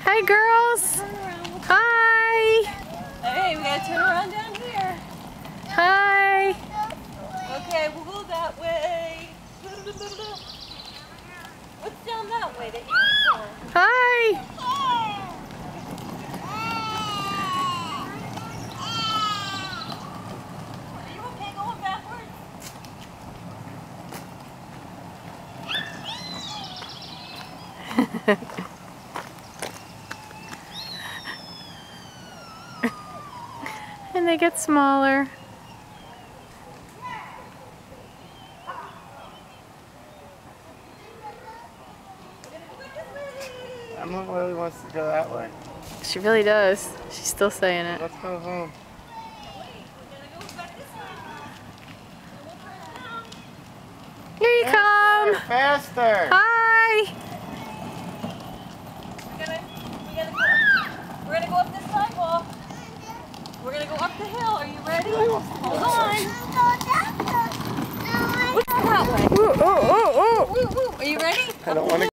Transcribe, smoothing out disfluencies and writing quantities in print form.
Hi, girls. Hi. Hey, we gotta turn around down here. Hi. Okay, we'll go that way. What's down that way that you want to go? Hi. Are you okay going backwards? And they get smaller. Emma really wants to go that way. She really does. She's still saying it. Let's go home. Here you come. Faster! Hi. We're gonna go up this sidewalk. We're gonna go up the hill. Are you ready? Hold on. What's that way? Ooh, ooh, ooh, ooh. Are you ready? I don't want to